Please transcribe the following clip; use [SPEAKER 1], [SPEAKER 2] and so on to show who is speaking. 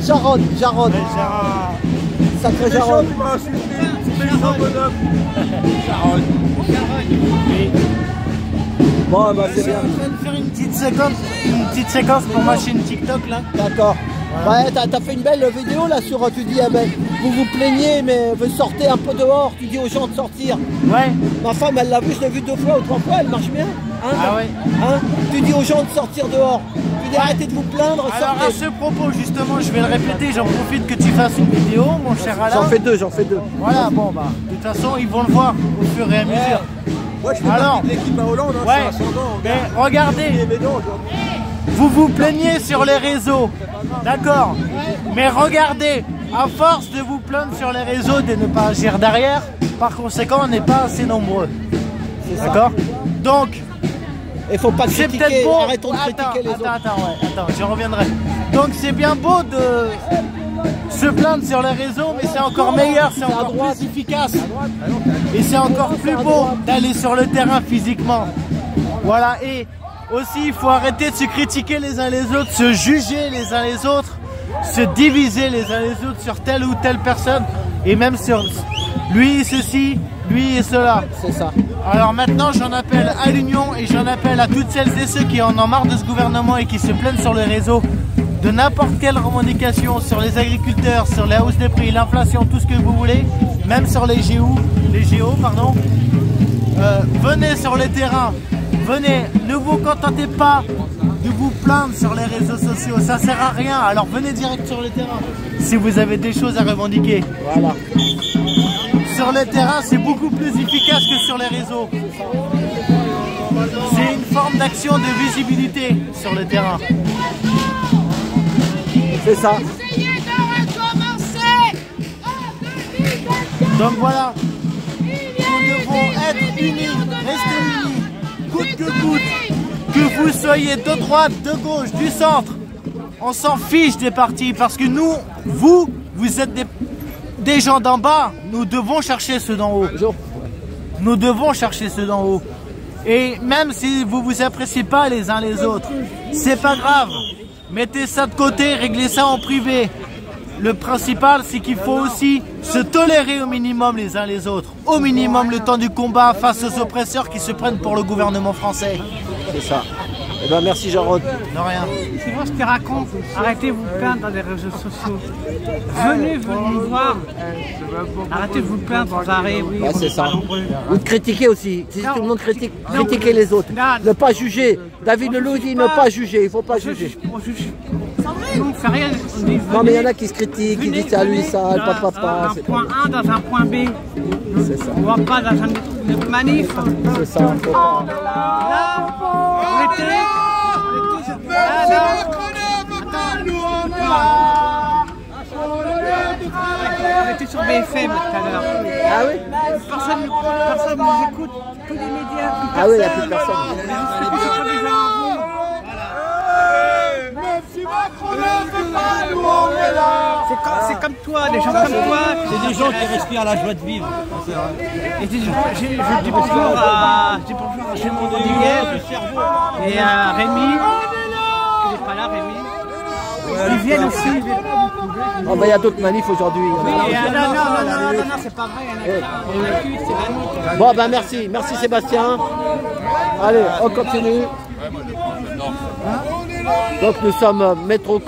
[SPEAKER 1] Jarod. Sacré Jarod. Bon, bah c'est bien.
[SPEAKER 2] Je suis en train de faire une petite séquence pour ma chaîne TikTok là.
[SPEAKER 1] D'accord. Ouais, t'as fait une belle vidéo là sur, tu dis, vous vous plaignez mais vous sortez un peu dehors, tu dis aux gens de sortir.
[SPEAKER 2] Ouais.
[SPEAKER 1] Ma femme elle l'a vu, je l'ai vu 2 fois ou 3 fois, elle marche bien. Hein,
[SPEAKER 2] ah ouais.
[SPEAKER 1] Hein, tu dis aux gens de sortir dehors, tu dis arrêtez de vous plaindre, sortez.
[SPEAKER 2] Alors à ce propos justement, je vais le répéter, j'en profite que tu fasses une vidéo mon cher Alain.
[SPEAKER 1] J'en fais deux.
[SPEAKER 2] Voilà, bon bah, de toute façon ils vont le voir au fur et à mesure.
[SPEAKER 1] Moi je fais partie de l'équipe à Hollande, hein,
[SPEAKER 2] ouais, mais regardez, vous vous plaignez sur les réseaux, d'accord, mais regardez, à force de vous plaindre sur les réseaux de ne pas agir derrière, par conséquent on n'est pas assez nombreux, d'accord. Donc,
[SPEAKER 1] il faut pas critiquer,
[SPEAKER 2] peut-être beau,
[SPEAKER 1] arrêtons de critiquer les autres.
[SPEAKER 2] Attends, j'y reviendrai. Donc c'est bien beau de se plaindre sur les réseaux, mais c'est encore meilleur, c'est encore plus efficace. Et c'est encore plus beau d'aller sur le terrain physiquement. Voilà, et aussi il faut arrêter de se critiquer les uns les autres, se juger les uns les autres, se diviser les uns les autres sur telle ou telle personne, et même sur lui ceci, lui et cela.
[SPEAKER 1] C'est ça.
[SPEAKER 2] Alors maintenant j'en appelle à l'union et j'en appelle à toutes celles et ceux qui en ont marre de ce gouvernement et qui se plaignent sur les réseaux de n'importe quelle revendication sur les agriculteurs, sur la hausse des prix, l'inflation, tout ce que vous voulez, même sur les géos, pardon. Venez sur le terrain, venez, ne vous contentez pas de vous plaindre sur les réseaux sociaux, ça sert à rien, alors venez direct sur le terrain si vous avez des choses à revendiquer.
[SPEAKER 1] Voilà.
[SPEAKER 2] Sur le terrain, c'est beaucoup plus efficace que sur les réseaux. C'est une forme d'action de visibilité sur le terrain.
[SPEAKER 1] C'est ça.
[SPEAKER 2] Donc voilà, nous devons être unis, rester unis, coûte que coûte, que vous soyez de droite, de gauche, du centre. On s'en fiche des partis parce que nous, vous êtes des gens d'en bas, nous devons chercher ceux d'en haut. Nous devons chercher ceux d'en haut. Et même si vous vous appréciez pas les uns les autres, c'est pas grave. Mettez ça de côté, réglez ça en privé. Le principal, c'est qu'il faut aussi se tolérer au minimum les uns les autres. Au minimum le temps du combat face aux oppresseurs qui se prennent pour le gouvernement français.
[SPEAKER 1] C'est ça. Eh ben merci Jarod.
[SPEAKER 2] De rien.
[SPEAKER 3] C'est moi ce qu'il raconte. Arrêtez de vous plaindre dans les réseaux sociaux. Venez nous voir. Arrêtez de vous plaindre sans arrêt. Oui,
[SPEAKER 1] c'est ça. Ou de critiquer aussi. Si tout le monde critique,
[SPEAKER 3] non,
[SPEAKER 1] critiquer les autres.
[SPEAKER 3] Non.
[SPEAKER 1] Ne pas juger. David Leloup dit ne pas juger. Il ne faut pas juger.
[SPEAKER 3] On juge. Nous, on fait rien. On dit,
[SPEAKER 1] Non mais il y en a qui se critiquent, qui disent à lui ça, le papa.
[SPEAKER 3] Un point A dans un point B.
[SPEAKER 1] C'est ça.
[SPEAKER 3] On ne va pas dans une manif.
[SPEAKER 1] C'est ça. Faut pas.
[SPEAKER 3] Là, on était sur BFM tout à l'heure.
[SPEAKER 1] Ah oui.
[SPEAKER 3] Personne ne nous écoute, que les médias.
[SPEAKER 1] Ah oui, il n'y a plus personne.
[SPEAKER 3] C'est comme toi, des gens comme toi.
[SPEAKER 4] C'est des gens qui respirent la joie de vivre.
[SPEAKER 3] Et je dis bonjour à Gémon Rodriguez et à Rémi. Il n'est pas là, Rémi. Ils viennent aussi.
[SPEAKER 1] Oh bah il y a d'autres manifs aujourd'hui.
[SPEAKER 3] Oui, non, c'est pas vrai.
[SPEAKER 1] Bon bah merci Sébastien. Allez, on continue. Donc nous sommes métro.